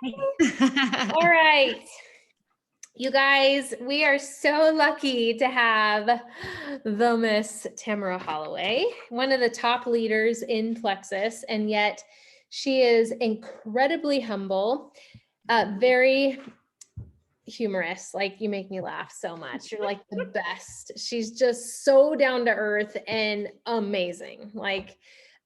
All right. You guys, we are so lucky to have the Miss Tamara Holloway, one of the top leaders in Plexus, and yet she is incredibly humble, very humorous. Like, you make me laugh so much. You're like the best. She's just so down to earth and amazing. Like,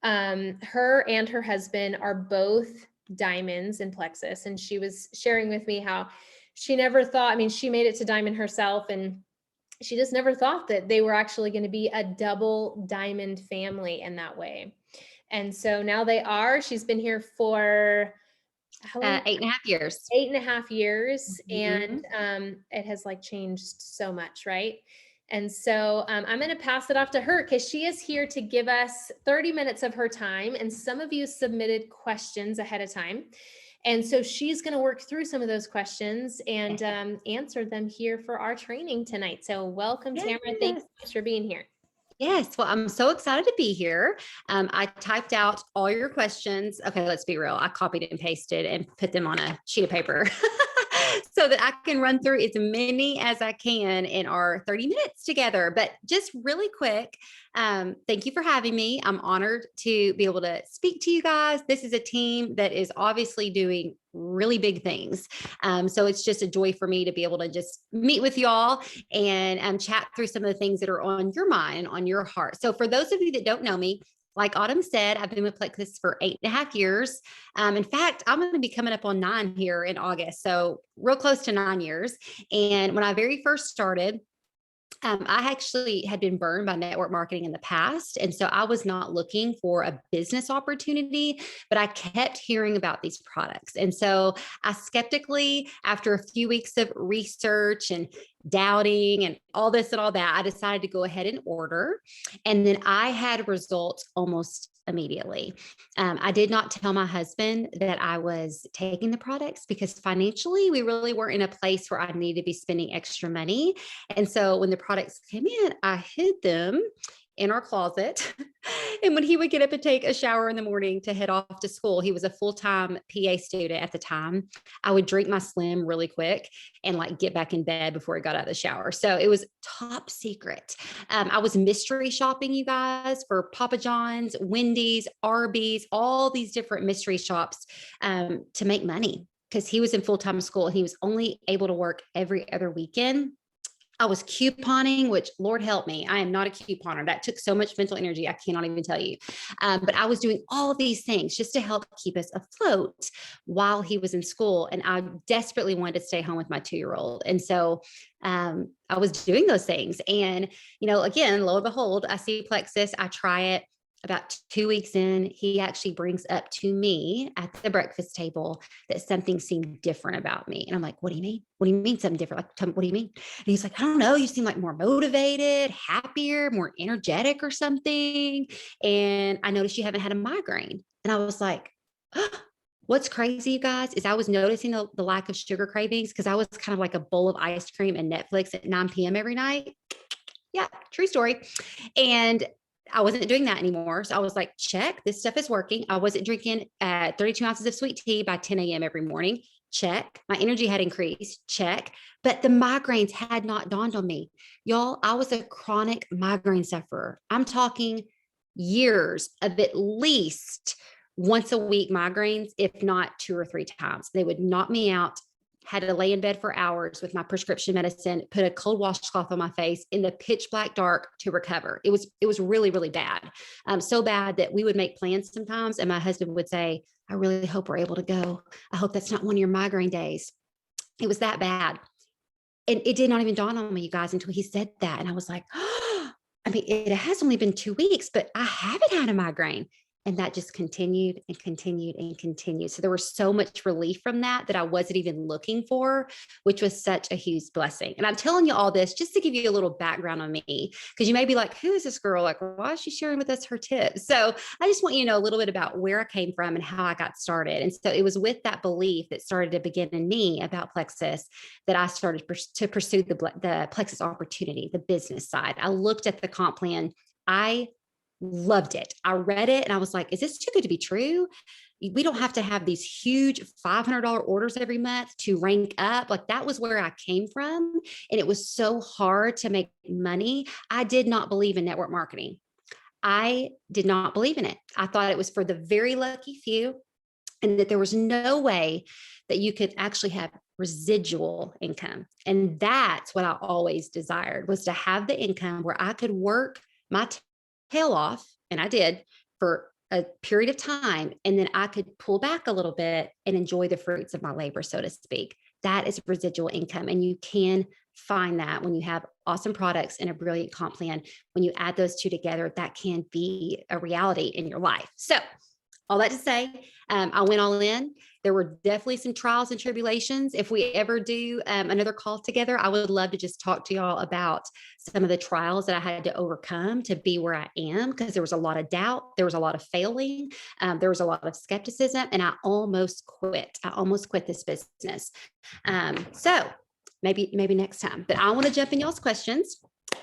her and her husband are both diamonds in Plexus, and she was sharing with me how she never thought, I mean, she made it to diamond herself, and she just never thought that they were actually going to be a double diamond family in that way. And so now they are. She's been here for how long? 8.5 years. 8.5 years. Mm-hmm. And it has like changed so much, right? And so I'm going to pass it off to her because she is here to give us 30 minutes of her time. And some of you submitted questions ahead of time. And so she's going to work through some of those questions and answer them here for our training tonight. So welcome, Tamara. Thanks so much for being here. Yes. Well, I'm so excited to be here. I typed out all your questions. Okay, let's be real. I copied and pasted and put them on a sheet of paper so that I can run through as many as I can in our 30 minutes together. But just really quick, thank you for having me. I'm honored to be able to speak to you guys. This is a team that is obviously doing really big things. So it's just a joy for me to be able to just meet with y'all and chat through some of the things that are on your mind and on your heart. So for those of you that don't know me, like Autumn said, I've been with Plexus for 8.5 years. In fact, I'm going to be coming up on 9 here in August. So real close to 9 years. And when I very first started, I actually had been burned by network marketing in the past. And so I was not looking for a business opportunity, but I kept hearing about these products. And so I skeptically, after a few weeks of research and doubting and all this and all that, I decided to go ahead and order. And then I had results almost immediately. I did not tell my husband that I was taking the products because financially we really weren't in a place where I needed to be spending extra money. And so when the products came in, I hid them in our closet. And when he would get up and take a shower in the morning to head off to school, he was a full-time PA student at the time. I would drink my Slim really quick and like get back in bed before he got out of the shower. So it was top secret. I was mystery shopping, you guys, for Papa John's, Wendy's, Arby's, all these different mystery shops to make money because he was in full-time school and he was only able to work every other weekend. I was couponing, which Lord help me, I am not a couponer. That took so much mental energy. I cannot even tell you. But I was doing all of these things just to help keep us afloat while he was in school. And I desperately wanted to stay home with my 2-year-old. And so I was doing those things. And, again, lo and behold, I see Plexus, I try it. About 2 weeks in, he actually brings up to me at the breakfast table that something seemed different about me. And I'm like, what do you mean? What do you mean something different? Like, what do you mean? And he's like, I don't know. You seem like more motivated, happier, more energetic or something. And I noticed you haven't had a migraine. And I was like, oh, what's crazy, you guys, is I was noticing the lack of sugar cravings because I was kind of like a bowl of ice cream and Netflix at 9 p.m. every night. Yeah, true story. And I wasn't doing that anymore. So I was like, check, this stuff is working. I wasn't drinking 32 ounces of sweet tea by 10 a.m. every morning. Check. My energy had increased. Check. But the migraines had not dawned on me. Y'all, I was a chronic migraine sufferer. I'm talking years of at least once a week migraines, if not 2 or 3 times. They would knock me out. Had to lay in bed for hours with my prescription medicine, put a cold washcloth on my face in the pitch black dark to recover. It was really, really bad. So bad that we would make plans sometimes. And my husband would say, I really hope we're able to go. I hope that's not one of your migraine days. It was that bad. And it did not even dawn on me, you guys, until he said that. And I was like, oh, I mean, it has only been 2 weeks, but I haven't had a migraine. And that just continued and continued and continued. So there was so much relief from that I wasn't even looking for, which was such a huge blessing. And I'm telling you all this just to give you a little background on me, because you may be like, who is this girl? Like, why is she sharing with us her tips? So I just want you to know a little bit about where I came from and how I got started. And so it was with that belief that started to begin in me about Plexus that I started to pursue the Plexus opportunity, the business side. I looked at the comp plan. I loved it. I read it and I was like, is this too good to be true? We don't have to have these huge $500 orders every month to rank up. Like that was where I came from. And it was so hard to make money. I did not believe in network marketing. I did not believe in it. I thought it was for the very lucky few, and that there was no way that you could actually have residual income. And that's what I always desired, was to have the income where I could work my tail off, and I did, for a period of time, and then I could pull back a little bit and enjoy the fruits of my labor, so to speak. That is residual income. And you can find that when you have awesome products and a brilliant comp plan. When you add those two together, that can be a reality in your life. So all that to say, I went all in. There were definitely some trials and tribulations. If we ever do another call together, I would love to just talk to y'all about some of the trials that I had to overcome to be where I am, because there was a lot of doubt. There was a lot of failing. There was a lot of skepticism, and I almost quit. I almost quit this business. So maybe next time, but I want to jump in y'all's questions.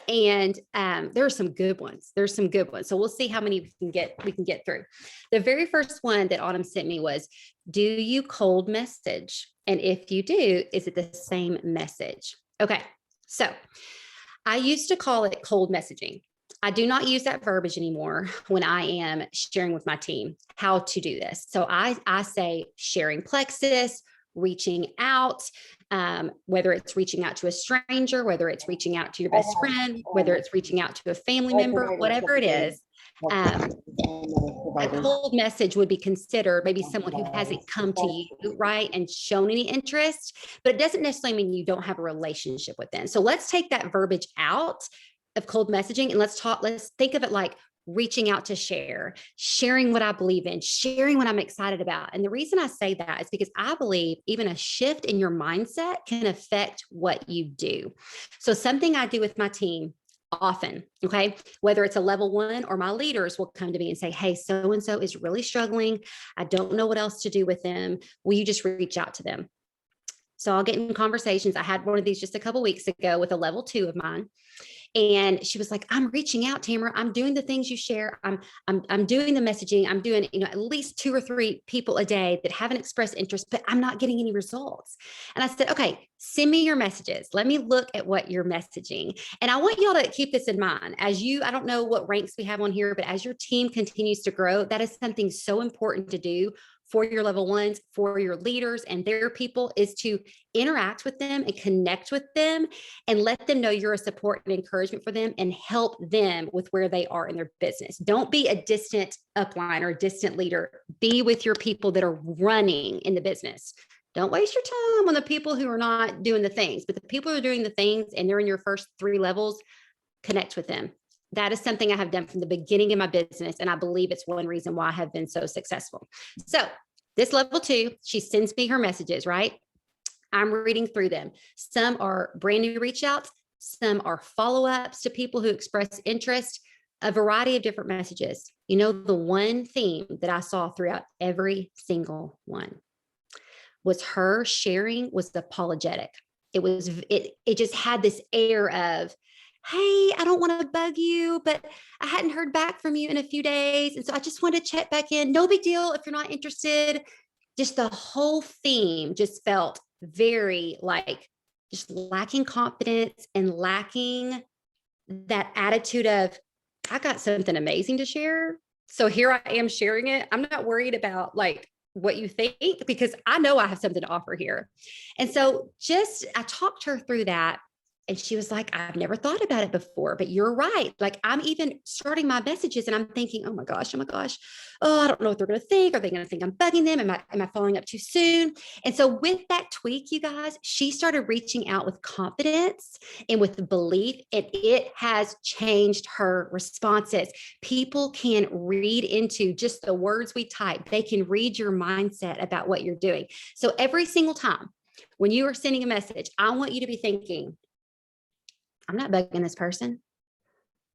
And there are some good ones. There's some good ones. So we'll see how many we can get through. The very first one that Autumn sent me was, do you cold message? And if you do, is it the same message? Okay. So I used to call it cold messaging. I do not use that verbiage anymore when I am sharing with my team how to do this. So I say sharing plexus, reaching out, whether it's reaching out to a stranger, whether it's reaching out to your best friend, whether it's reaching out to a family member, whatever it is. A cold message would be considered maybe someone who hasn't come to you, right, and shown any interest, but it doesn't necessarily mean you don't have a relationship with them. So let's take that verbiage out of cold messaging and let's think of it like reaching out to sharing what I believe in, sharing what I'm excited about. And the reason I say that is because I believe even a shift in your mindset can affect what you do. So something I do with my team often, okay, whether it's a level one or my leaders will come to me and say, hey, so-and-so is really struggling. I don't know what else to do with them. Will you just reach out to them? So I'll get in conversations. I had one of these just a couple of weeks ago with a level 2 of mine. And she was like, I'm reaching out, Tamara. I'm doing the things you share. I'm doing the messaging. I'm doing, at least 2 or 3 people a day that haven't expressed interest, but I'm not getting any results. And I said, okay, send me your messages. Let me look at what you're messaging. And I want y'all to keep this in mind I don't know what ranks we have on here, but as your team continues to grow, that is something so important to do for your level ones, for your leaders and their people, is to interact with them and connect with them and let them know you're a support and encouragement for them and help them with where they are in their business. Don't be a distant upline or a distant leader. Be with your people that are running in the business. Don't waste your time on the people who are not doing the things, but the people who are doing the things and they're in your first 3 levels, connect with them. That is something I have done from the beginning of my business. And I believe it's one reason why I have been so successful. So this level 2, she sends me her messages, right? I'm reading through them. Some are brand new reach outs. Some are follow-ups to people who express interest, a variety of different messages. The one theme that I saw throughout every single one was her sharing was apologetic. It just had this air of, hey, I don't want to bug you, but I hadn't heard back from you in a few days. And so I just wanted to check back in. No big deal if you're not interested. Just the whole theme just felt very just lacking confidence and lacking that attitude of, I got something amazing to share. So here I am sharing it. I'm not worried about what you think, because I know I have something to offer here. And so I talked her through that. And she was like, I've never thought about it before, but you're right. I'm even starting my messages and I'm thinking, oh my gosh. Oh, I don't know what they're going to think. Are they going to think I'm bugging them? Am I following up too soon? And so with that tweak, you guys, she started reaching out with confidence and with belief, and it has changed her responses. People can read into just the words we type. They can read your mindset about what you're doing. So every single time when you are sending a message, I want you to be thinking, I'm not bugging this person.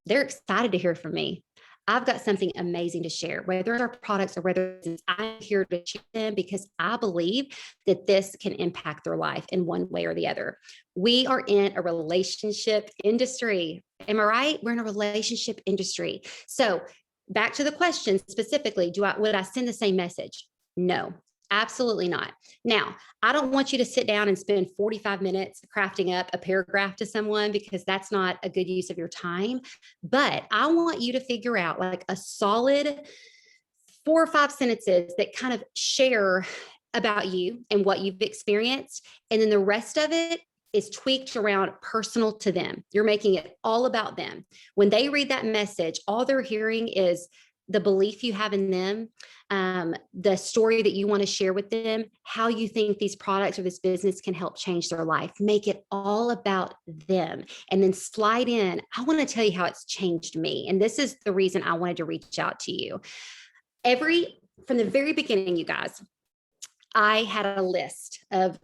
They're excited to hear from me. I've got something amazing to share, whether it's our products or whether I'm here to share them, because I believe that this can impact their life in one way or the other. We are in a relationship industry. Am I right? We're in a relationship industry. So back to the question specifically, would I send the same message? No, absolutely not. Now, I don't want you to sit down and spend 45 minutes crafting up a paragraph to someone, because that's not a good use of your time. But I want you to figure out like a solid 4 or 5 sentences that kind of share about you and what you've experienced. And then the rest of it is tweaked around personal to them. You're making it all about them. When they read that message, all they're hearing is the belief you have in them, the story that you want to share with them, how you think these products or this business can help change their life. Make it all about them. And then slide in, I want to tell you how it's changed me. And this is the reason I wanted to reach out to you. From the very beginning, you guys, I had a list of,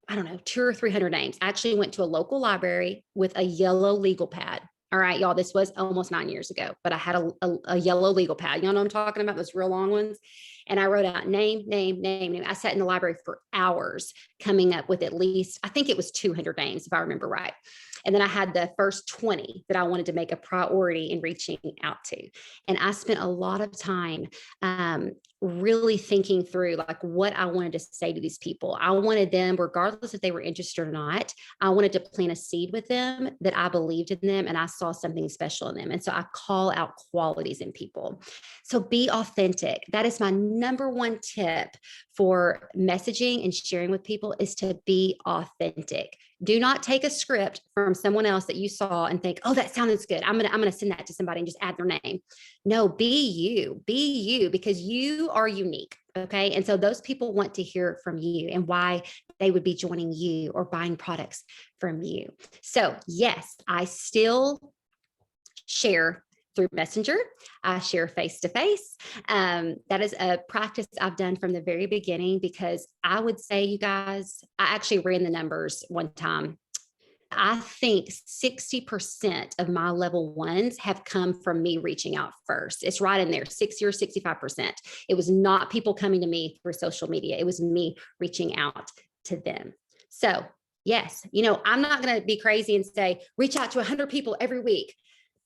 I don't know, 200 or 300 names. I actually went to a local library with a yellow legal pad. All right, y'all, this was almost 9 years ago, but I had a yellow legal pad. Y'all know what I'm talking about, those real long ones. And I wrote out name. I sat in the library for hours coming up with at least, I think it was 200 names, if I remember right. And then I had the first 20 that I wanted to make a priority in reaching out to. And I spent a lot of time really thinking through like what I wanted to say to these people. I wanted them, regardless if they were interested or not, I wanted to plant a seed with them that I believed in them and I saw something special in them. And so I call out qualities in people. So be authentic. That is my number one tip for messaging and sharing with people, is to be authentic. Do not take a script from someone else that you saw and think, oh, that sounds good. I'm gonna send that to somebody and just add their name. No, be you, because you are unique. Okay. And so those people want to hear from you and why they would be joining you or buying products from you. So yes, I still share through Messenger. I share face-to-face. That is a practice I've done from the very beginning, because I would say, you guys, I actually ran the numbers one time. I think 60% of my level ones have come from me reaching out first. It's right in there, 60 or 65%. It was not people coming to me through social media. It was me reaching out to them. So yes, I'm not going to be crazy and say, reach out to 100 people every week.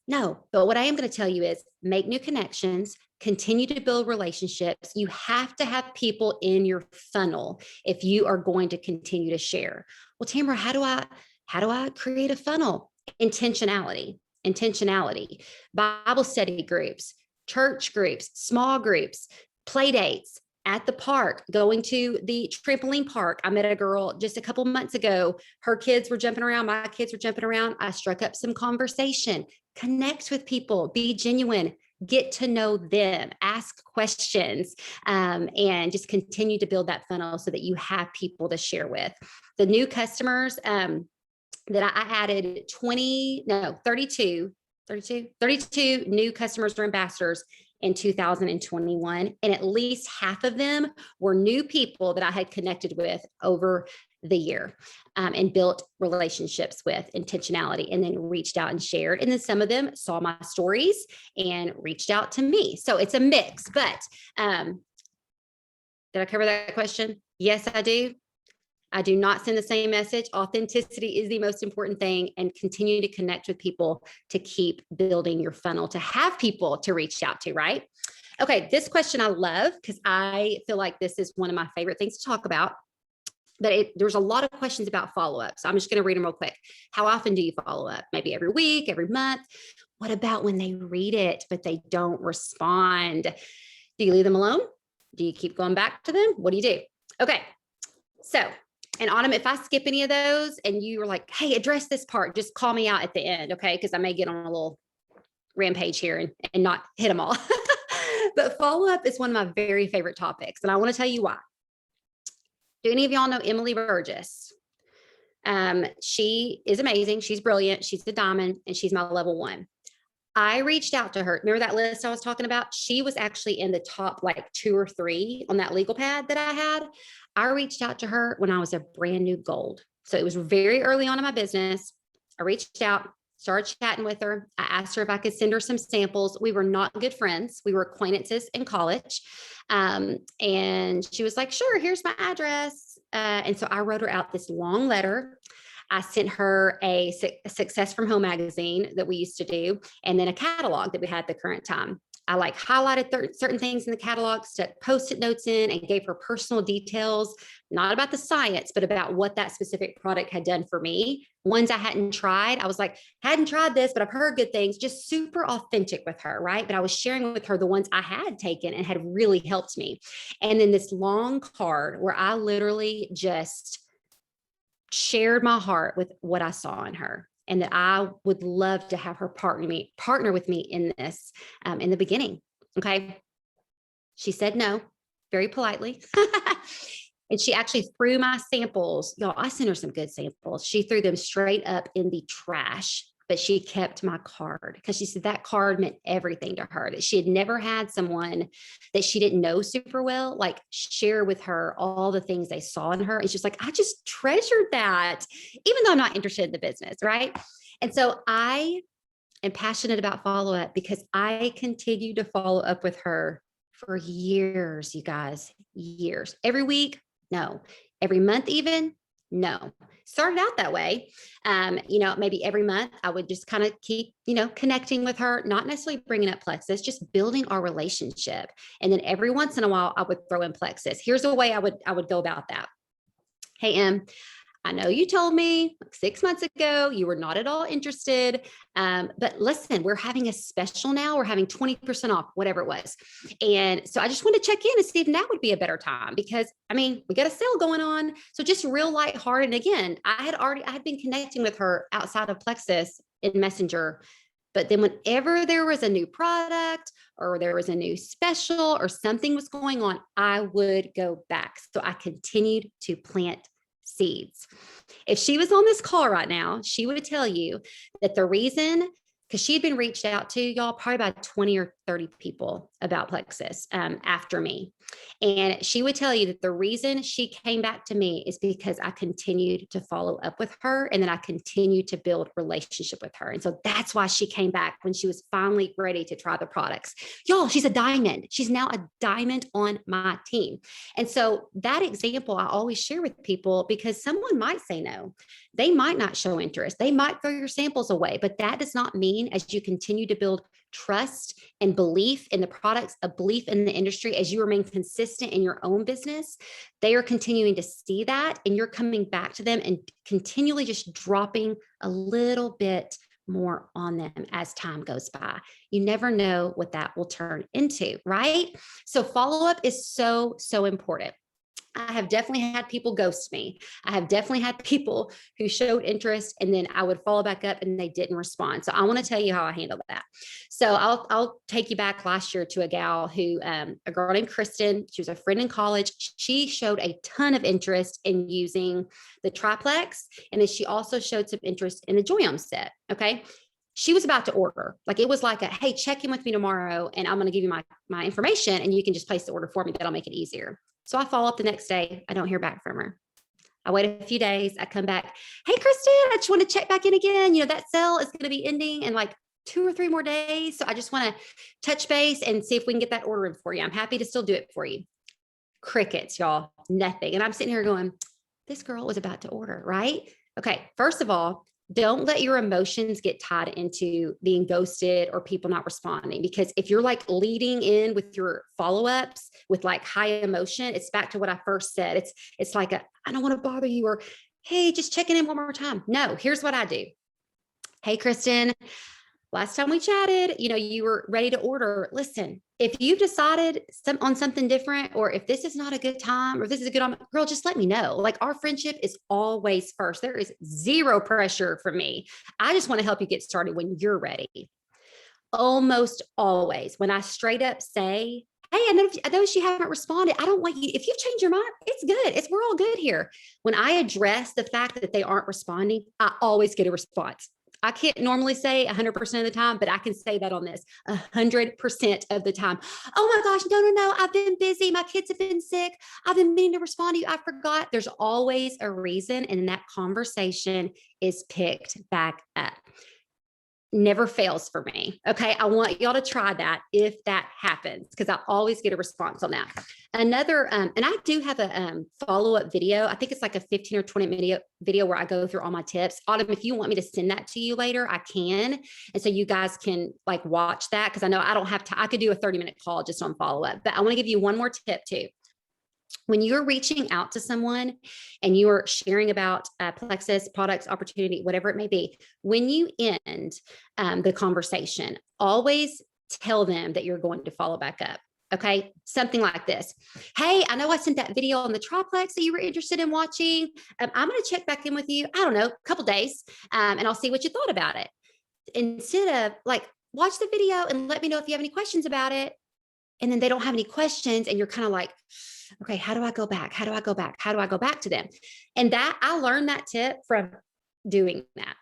No, but what I am going to tell you is make new connections, continue to build relationships. You have to have people in your funnel if you are going to continue to share. Well, Tamara, how do I create a funnel? Intentionality, Bible study groups, church groups, small groups, play dates at the park, going to the trampoline park. I met a girl just a couple months ago. Her kids were jumping around. My kids were jumping around. I struck up some conversation. Connect with people, be genuine, get to know them, ask questions, and just continue to build that funnel so that you have people to share with. The new customers that I added 32 new customers or ambassadors in 2021. And at least half of them were new people that I had connected with over the year, and built relationships with intentionality, and then reached out and shared. And then some of them saw my stories and reached out to me. So it's a mix, but did I cover that question? Yes, I do. I do not send the same message. Authenticity is the most important thing, and continue to connect with people to keep building your funnel, to have people to reach out to, right? Okay, this question I love, because I feel like this is one of my favorite things to talk about. But there's a lot of questions about follow-up. So I'm just going to read them real quick. How often do you follow up? Maybe every week, every month? What about when they read it, but they don't respond? Do you leave them alone? Do you keep going back to them? What do you do? Okay. So, and Autumn, if I skip any of those and you were like, hey, address this part, just call me out at the end. Okay. Because I may get on a little rampage here and not hit them all. But follow-up is one of my very favorite topics. And I want to tell you why. Do any of y'all know Emily Burgess? She is amazing. She's brilliant. She's a diamond, and she's my level 1. I reached out to her. Remember that list I was talking about? She was actually in the top like 2 or 3 on that legal pad that I had. I reached out to her when I was a brand new gold. So it was very early on in my business. I reached out, started chatting with her. I asked her if I could send her some samples. We were not good friends. We were acquaintances in college. And she was like, sure, here's my address. And so I wrote her out this long letter. I sent her a Success from Home magazine that we used to do, and then a catalog that we had at the current time. I like highlighted certain things in the catalog, stuck post-it notes in, and gave her personal details, not about the science, but about what that specific product had done for me. Ones I hadn't tried, I was like, hadn't tried this, but I've heard good things, just super authentic with her, right? But I was sharing with her the ones I had taken and had really helped me. And then this long card where I literally just shared my heart with what I saw in her, and that I would love to have her partner with me in this in the beginning. Okay. She said no very politely. And she actually threw my samples. Y'all, I sent her some good samples. She threw them straight up in the trash, but she kept my card because she said that card meant everything to her, that she had never had someone that she didn't know super well, like share with her all the things they saw in her. And she's like, I just treasured that, even though I'm not interested in the business. Right. And so I am passionate about follow up because I continue to follow up with her for years, you guys, years. Every week, no. Every month, even, no. Started out that way. Maybe every month I would just kind of keep, connecting with her, not necessarily bringing up Plexus, just building our relationship. And then every once in a while, I would throw in Plexus. Here's the way I would go about that. Hey, I know you told me 6 months ago you were not at all interested. But listen, we're having a special now. We're having 20% off, whatever it was. And so I just want to check in and see if now would be a better time because we got a sale going on. So just real lighthearted. And again, I had been connecting with her outside of Plexus in Messenger. But then whenever there was a new product or there was a new special or something was going on, I would go back. So I continued to plant seeds. If she was on this call right now, she would tell you that the reason, because she had been reached out to, y'all, probably about 20 or 30 people about Plexus after me. And she would tell you that the reason she came back to me is because I continued to follow up with her and then I continued to build relationship with her. And so that's why she came back when she was finally ready to try the products. Y'all, she's a diamond. She's now a diamond on my team. And so that example I always share with people because someone might say no. They might not show interest. They might throw your samples away, but that does not mean as you continue to build trust and belief in the products, a belief in the industry, as you remain consistent in your own business, they are continuing to see that and you're coming back to them and continually just dropping a little bit more on them as time goes by. You never know what that will turn into, right? So follow up is so, so important. I have definitely had people ghost me. I have definitely had people who showed interest and then I would follow back up and they didn't respond. So I want to tell you how I handle that. So I'll take you back last year to a gal who, a girl named Kristen, she was a friend in college. She showed a ton of interest in using the triplex. And then she also showed some interest in the Joyum set. Okay. She was about to order. Like it was like hey, check in with me tomorrow and I'm going to give you my information and you can just place the order for me. That'll make it easier. So I follow up the next day. I don't hear back from her. I wait a few days. I come back. Hey, Kristen, I just want to check back in again. That sale is going to be ending in like 2 or 3 more days. So I just want to touch base and see if we can get that order in for you. I'm happy to still do it for you. Crickets, y'all, nothing. And I'm sitting here going, this girl was about to order, right? Okay. First of all, don't let your emotions get tied into being ghosted or people not responding. Because if you're like leading in with your follow-ups with like high emotion, it's back to what I first said. It's like I don't want to bother you or, hey, just checking in one more time. No, here's what I do. Hey, Kristen, last time we chatted, you were ready to order. Listen, if you've decided on something different, or if this is not a good time, or if this is a good, girl, just let me know. Like our friendship is always first. There is zero pressure from me. I just want to help you get started when you're ready. Almost always, when I straight up say, hey, I noticed you haven't responded. I don't want you, if you've changed your mind, it's good. We're all good here. When I address the fact that they aren't responding, I always get a response. I can't normally say 100% of the time, but I can say that on this 100% of the time. Oh my gosh, no. I've been busy. My kids have been sick. I've been meaning to respond to you. I forgot. There's always a reason. And that conversation is picked back up. never fails for me. Okay. I want y'all to try that if that happens, because I always get a response on that. Another, and I do have a follow-up video. I think it's like a 15 or 20 video where I go through all my tips. Autumn, if you want me to send that to you later, I can. And so you guys can like watch that, because I know I don't have time. I could do a 30-minute call just on follow-up, but I want to give you one more tip too. When you're reaching out to someone and you are sharing about Plexus products, opportunity, whatever it may be, when you end the conversation, always tell them that you're going to follow back up. Okay. Something like this. Hey, I know I sent that video on the triplex that you were interested in watching. I'm going to check back in with you. I don't know, a couple days, and I'll see what you thought about it. Instead of like, watch the video and let me know if you have any questions about it. And then they don't have any questions. And you're kind of like, okay, how do I go back? How do I go back? How do I go back to them? And that I learned that tip from doing that.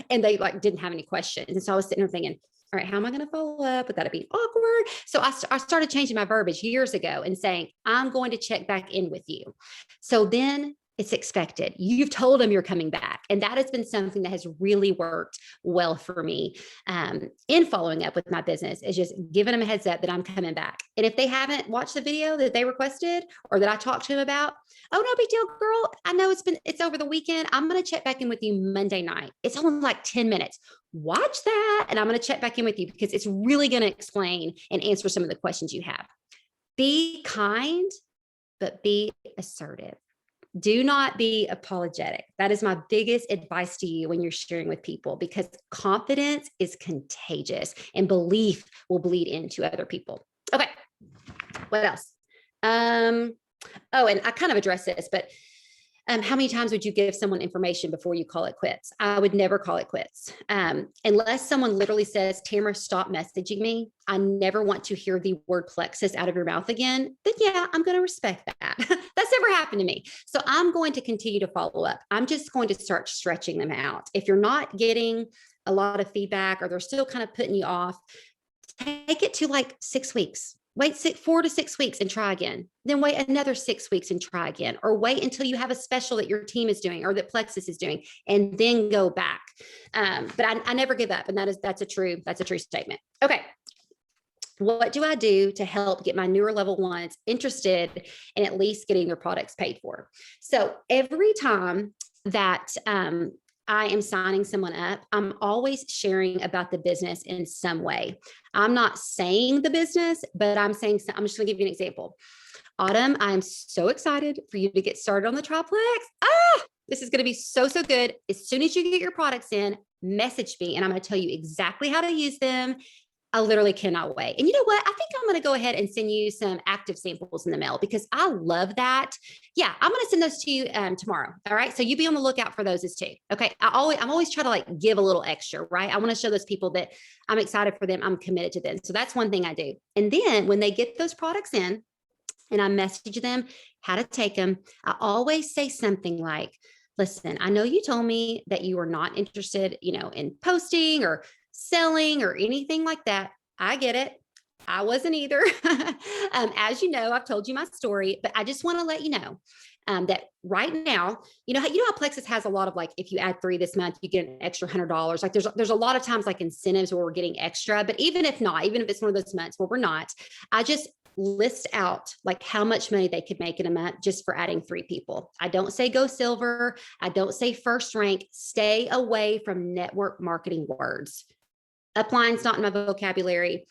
And they like didn't have any questions. And so I was sitting there thinking, all right, how am I going to follow up without it being awkward? So I started changing my verbiage years ago and saying, I'm going to check back in with you. So then it's expected. You've told them you're coming back. And that has been something that has really worked well for me in following up with my business, is just giving them a heads up that I'm coming back. And if they haven't watched the video that they requested or that I talked to them about, oh, no big deal, girl. I know it's over the weekend. I'm going to check back in with you Monday night. It's only like 10 minutes. Watch that. And I'm going to check back in with you because it's really going to explain and answer some of the questions you have. Be kind, but be assertive. Do not be apologetic. That is my biggest advice to you when you're sharing with people, because confidence is contagious and belief will bleed into other people. Okay. What else? Oh, and I kind of addressed this, but how many times would you give someone information before you call it quits? I would never call it quits. Unless someone literally says, Tamara, stop messaging me. I never want to hear the word Plexus out of your mouth again. Then yeah, I'm going to respect that. That's never happened to me. So I'm going to continue to follow up. I'm just going to start stretching them out. If you're not getting a lot of feedback or they're still kind of putting you off, take it to like 6 weeks. Wait 4 to 6 weeks and try again. Then wait another 6 weeks and try again, or wait until you have a special that your team is doing or that Plexus is doing, and then go back. But I never give up, and that's a true statement. Okay. What do I do to help get my newer level ones interested in at least getting their products paid for? So every time that I am signing someone up, I'm always sharing about the business in some way. I'm not saying the business, but I'm just going to give you an example. Autumn, I'm so excited for you to get started on the triplex. This is going to be so good. As soon as you get your products in, message me and I'm going to tell you exactly how to use them. I literally cannot wait. And you know what? I think I'm going to go ahead and send you some active samples in the mail because I love that. Yeah, I'm going to send those to you tomorrow. All right. So you be on the lookout for those as too. Okay. I'm always trying to like give a little extra, right? I want to show those people that I'm excited for them. I'm committed to them. So that's one thing I do. And then when they get those products in and I message them how to take them, I always say something like, listen, I know you told me that you were not interested, in posting or selling or anything like that. I get it. I wasn't either. As you know, I've told you my story, but I just want to let you know that right now, you know how Plexus has a lot of like, if you add 3 this month, you get an extra $100. Like there's a lot of times like incentives where we're getting extra, but even if it's one of those months where we're not, I just list out like how much money they could make in a month just for adding 3 people. I don't say go silver. I don't say first rank. Stay away from network marketing words. Upline's not in my vocabulary.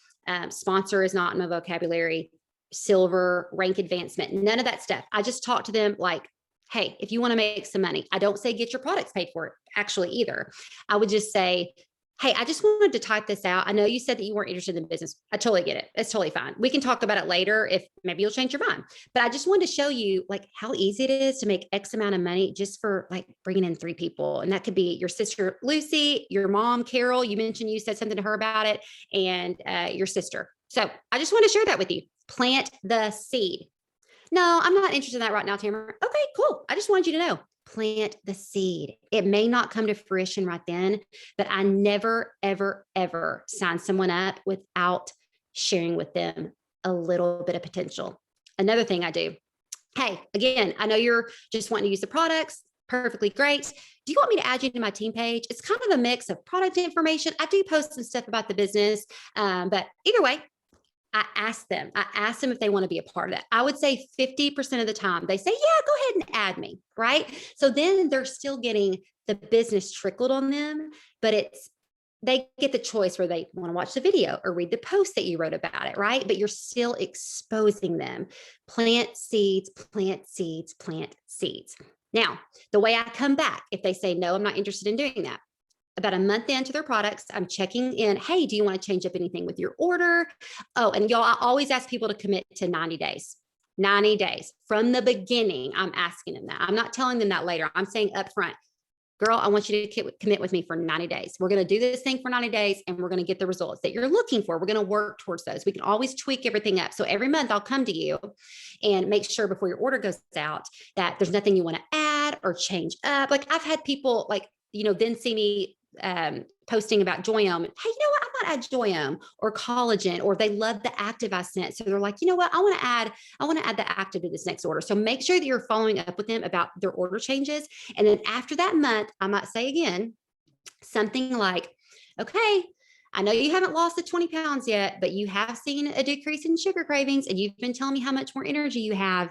Sponsor is not in my vocabulary. Silver, rank advancement, none of that stuff. I just talk to them like, hey, if you want to make some money, I don't say get your products paid for it actually either. I would just say, hey, I just wanted to type this out. I know you said that you weren't interested in business. I totally get it. It's totally fine. We can talk about it later if maybe you'll change your mind. But I just wanted to show you like how easy it is to make X amount of money just for like bringing in 3 people. And that could be your sister, Lucy, your mom, Carol. You mentioned you said something to her about it, and your sister. So I just want to share that with you. Plant the seed. No, I'm not interested in that right now, Tamara. Okay, cool. I just wanted you to know. Plant the seed. It may not come to fruition right then, but I never, ever, ever sign someone up without sharing with them a little bit of potential. Another thing I do. Hey, again, I know you're just wanting to use the products. perfectly great. Do you want me to add you to my team page? It's kind of a mix of product information. I do post some stuff about the business, but either way, I ask them if they want to be a part of that. I would say 50% of the time they say, yeah, go ahead and add me. Right. So then they're still getting the business trickled on them, but they get the choice where they want to watch the video or read the post that you wrote about it. Right. But you're still exposing them. Plant seeds, plant seeds, plant seeds. Now, the way I come back, if they say, no, I'm not interested in doing that, about a month into their products, I'm checking in. Hey, do you want to change up anything with your order? Oh, and y'all, I always ask people to commit to 90 days. 90 days from the beginning. I'm asking them that. I'm not telling them that later. I'm saying up front, girl, I want you to commit with me for 90 days. We're going to do this thing for 90 days and we're going to get the results that you're looking for. We're going to work towards those. We can always tweak everything up. So every month I'll come to you and make sure before your order goes out that there's nothing you want to add or change up. Like I've had people then see me posting about Joyome. Hey, you know what? I might add Joyome or collagen, or they love the active I sent. So they're like, you know what? I want to add the active to this next order. So make sure that you're following up with them about their order changes. And then after that month, I might say again, something like, okay, I know you haven't lost the 20 pounds yet, but you have seen a decrease in sugar cravings and you've been telling me how much more energy you have.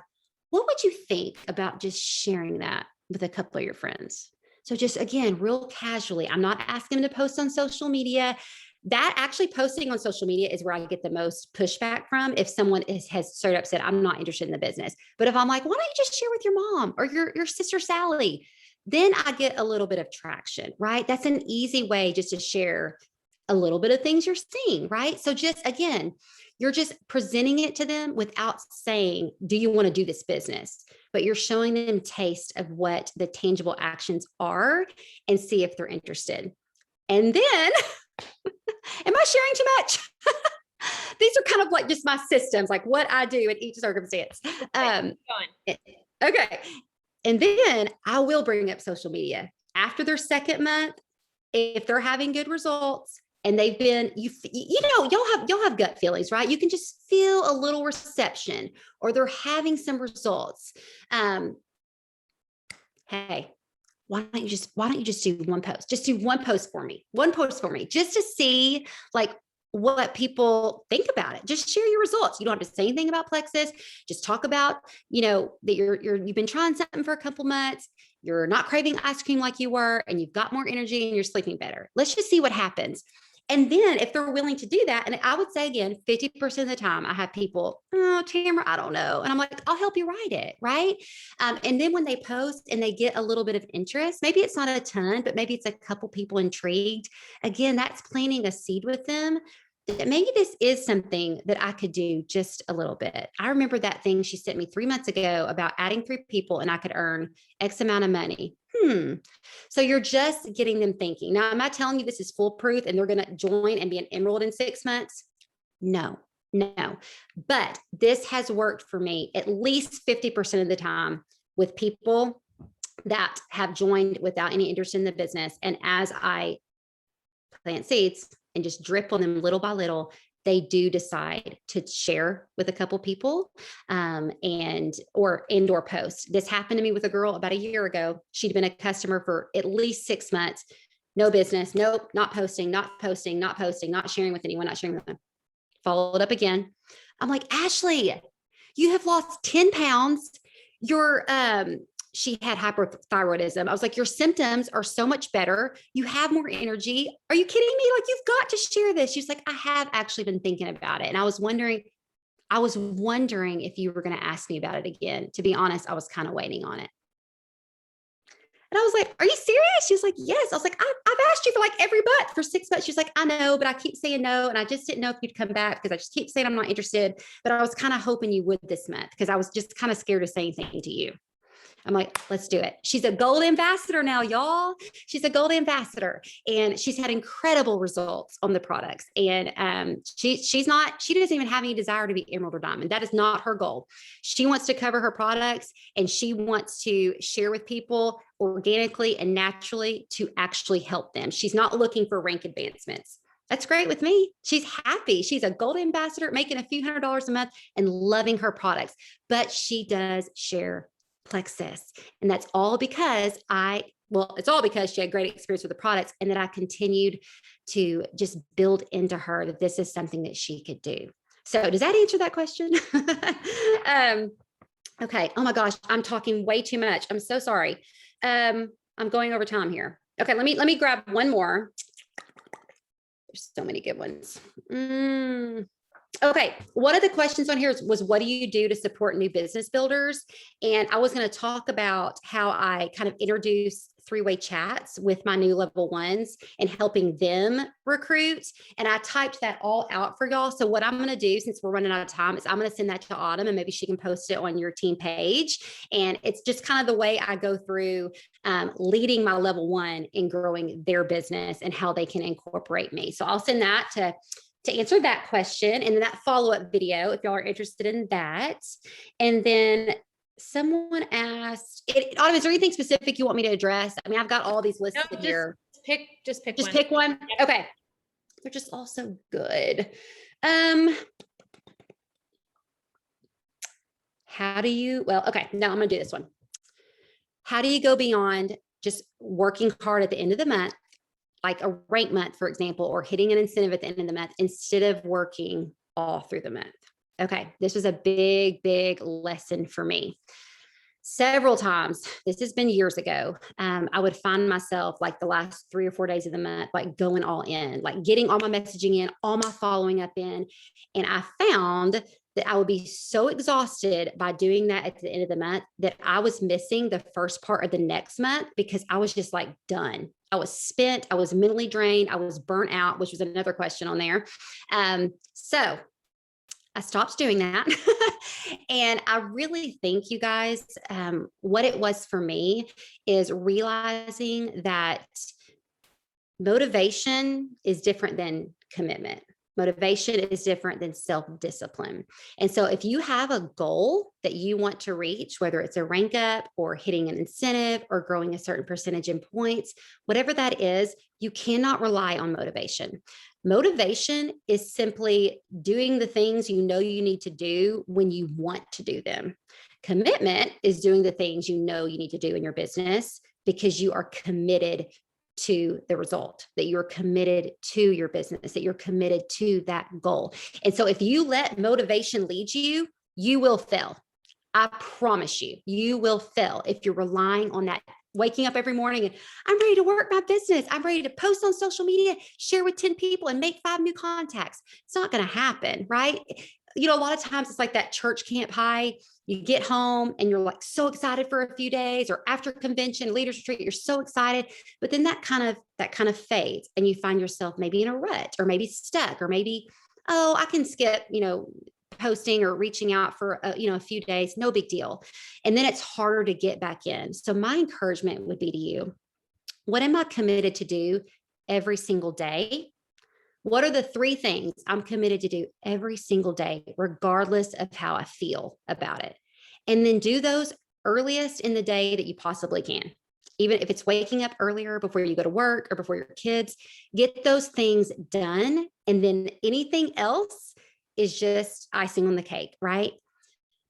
What would you think about just sharing that with a couple of your friends? So just again, real casually, I'm not asking them to post on social media. That actually posting on social media is where I get the most pushback from if someone has straight up said, I'm not interested in the business. But if I'm like, why don't you just share with your mom or your sister, Sally? Then I get a little bit of traction, right? That's an easy way just to share a little bit of things you're seeing, right? So just again, you're just presenting it to them without saying, do you want to do this business? But you're showing them taste of what the tangible actions are and see if they're interested. And then, am I sharing too much? These are kind of like just my systems, like what I do in each circumstance. Okay. And then I will bring up social media after their second month. If they're having good results and they've been, you'll have gut feelings, right? You can just feel a little reception or they're having some results. Hey, why don't you just do one post? Just do one post for me, just to see like what people think about it. Just share your results. You don't have to say anything about Plexus. Just talk about, that you've been trying something for a couple months. You're not craving ice cream like you were, and you've got more energy and you're sleeping better. Let's just see what happens. And then if they're willing to do that, and I would say again, 50% of the time I have people, oh, Tamara, I don't know. And I'm like, I'll help you write it. Right. And then when they post and they get a little bit of interest, maybe it's not a ton, but maybe it's a couple people intrigued. Again, that's planting a seed with them. That maybe this is something that I could do just a little bit. I remember that thing she sent me 3 months ago about adding 3 people and I could earn X amount of money. So you're just getting them thinking. Now, am I telling you this is foolproof and they're going to join and be an emerald in 6 months? No. But this has worked for me at least 50% of the time with people that have joined without any interest in the business. And as I plant seeds and just drip on them little by little, they do decide to share with a couple people or post. This happened to me with a girl about a year ago. She'd been a customer for at least 6 months. No business. Nope. Not posting, not sharing with anyone, not sharing with them. Followed up again. I'm like, Ashley, you have lost 10 pounds. She had hyperthyroidism. I was like, your symptoms are so much better. You have more energy. Are you kidding me? Like, you've got to share this. She's like, I have actually been thinking about it. And I was wondering if you were going to ask me about it again. To be honest, I was kind of waiting on it. And I was like, are you serious? She was like, yes. I was like, I've asked you for like every month for 6 months. She's like, I know, but I keep saying no. And I just didn't know if you'd come back because I just keep saying I'm not interested. But I was kind of hoping you would this month because I was just kind of scared to say anything to you. I'm like, let's do it. She's a gold ambassador now, y'all. She's a gold ambassador and she's had incredible results on the products. And she doesn't even have any desire to be emerald or diamond. That is not her goal. She wants to cover her products and she wants to share with people organically and naturally to actually help them. She's not looking for rank advancements. That's great with me. She's happy. She's a gold ambassador making a few $100s a month and loving her products, but she does share Plexus. And that's all because it's all because she had great experience with the products and that I continued to just build into her that this is something that she could do. So does that answer that question? Okay. Oh my gosh, I'm talking way too much. I'm so sorry. I'm going over time here. Okay, let me grab one more. There's so many good ones. Okay, one of the questions on here was what do you do to support new business builders? And I was going to talk about how I kind of introduce three-way chats with my new level ones and helping them recruit. And I typed that all out for y'all. So what I'm going to do, since we're running out of time, is I'm going to send that to Autumn and maybe she can post it on your team page. And it's just kind of the way I go through leading my level one in growing their business and how they can incorporate me. So I'll send that to answer that question. And then that follow-up video, if y'all are interested in that. And then someone asked, Autumn, is there anything specific you want me to address? I mean, I've got all these listed here. Just pick one. Pick one. Okay. They're just all so good. Okay, now I'm gonna do this one. How do you go beyond just working hard at the end of the month, like a rank month, for example, or hitting an incentive at the end of the month instead of working all through the month? Okay, this was a big, big lesson for me. Several times, this has been years ago, I would find myself like the last 3 or 4 days of the month, like going all in, like getting all my messaging in, all my following up in. And I found that I would be so exhausted by doing that at the end of the month that I was missing the first part of the next month because I was just like done. I was spent. I was mentally drained. I was burnt out, which was another question on there. So I stopped doing that. And I really think, you guys, what it was for me is realizing that motivation is different than commitment. Motivation is different than self-discipline. And so if you have a goal that you want to reach, whether it's a rank up or hitting an incentive or growing a certain percentage in points, whatever that is, you cannot rely on motivation. Motivation is simply doing the things you know you need to do when you want to do them. Commitment is doing the things you know you need to do in your business because you are committed to the result, that you're committed to your business, that you're committed to that goal. And so if you let motivation lead you, you will fail. I promise you, you will fail if you're relying on that, waking up every morning and I'm ready to work my business. I'm ready to post on social media, share with 10 people and make 5 new contacts. It's not going to happen, right? You know, a lot of times it's like that church camp high. You get home and you're like so excited for a few days, or after convention, leaders retreat, you're so excited, but then that kind of fades and you find yourself maybe in a rut or maybe stuck, or maybe, oh, I can skip, posting or reaching out for a few days, no big deal. And then it's harder to get back in. So my encouragement would be to you, what am I committed to do every single day? What are the 3 things I'm committed to do every single day, regardless of how I feel about it? And then do those earliest in the day that you possibly can. Even if it's waking up earlier before you go to work or before your kids, get those things done. And then anything else is just icing on the cake, right?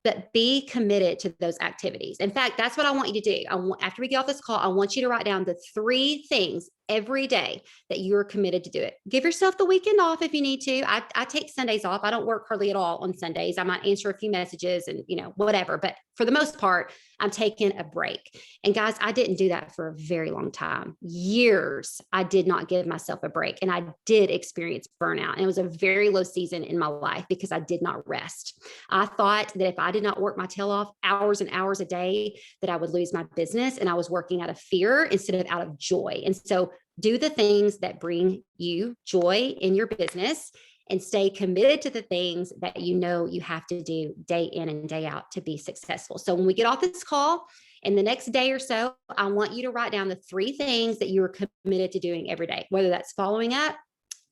But be committed to those activities. In fact, that's what I want you to do. After we get off this call, I want you to write down the 3 things every day that you're committed to do it. Give yourself the weekend off if you need to. I take Sundays off. I don't work hardly at all on Sundays. I might answer a few messages and, whatever. But for the most part, I'm taking a break. And guys, I didn't do that for a very long time. Years, I did not give myself a break. And I did experience burnout. And it was a very low season in my life because I did not rest. I thought that if I did not work my tail off hours and hours a day, that I would lose my business. And I was working out of fear instead of out of joy. And so do the things that bring you joy in your business and stay committed to the things that you know you have to do day in and day out to be successful. So when we get off this call in the next day or so, I want you to write down the 3 things that you are committed to doing every day, whether that's following up,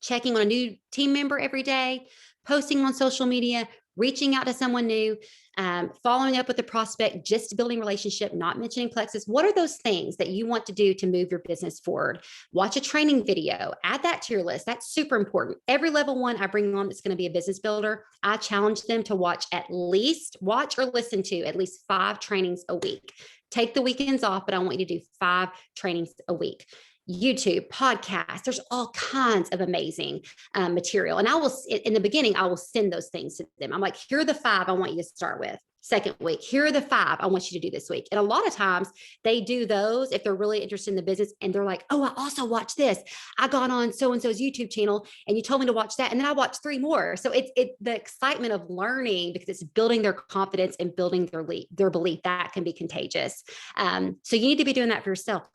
checking on a new team member every day, posting on social media, reaching out to someone new, following up with a prospect, just building relationship, not mentioning Plexus. What are those things that you want to do to move your business forward? Watch a training video, add that to your list. That's super important. Every level one I bring on that's going to be a business builder, I challenge them to watch or listen to at least 5 trainings a week. Take the weekends off, but I want you to do 5 trainings a week. YouTube, podcasts, there's all kinds of amazing material. And in the beginning, I will send those things to them. I'm like, here are the 5 I want you to start with. Second week, here are the 5 I want you to do this week. And a lot of times they do those if they're really interested in the business and they're like, oh, I also watched this. I got on so-and-so's YouTube channel and you told me to watch that. And then I watched 3 more. So it's the excitement of learning because it's building their confidence and building their belief that can be contagious. So you need to be doing that for yourself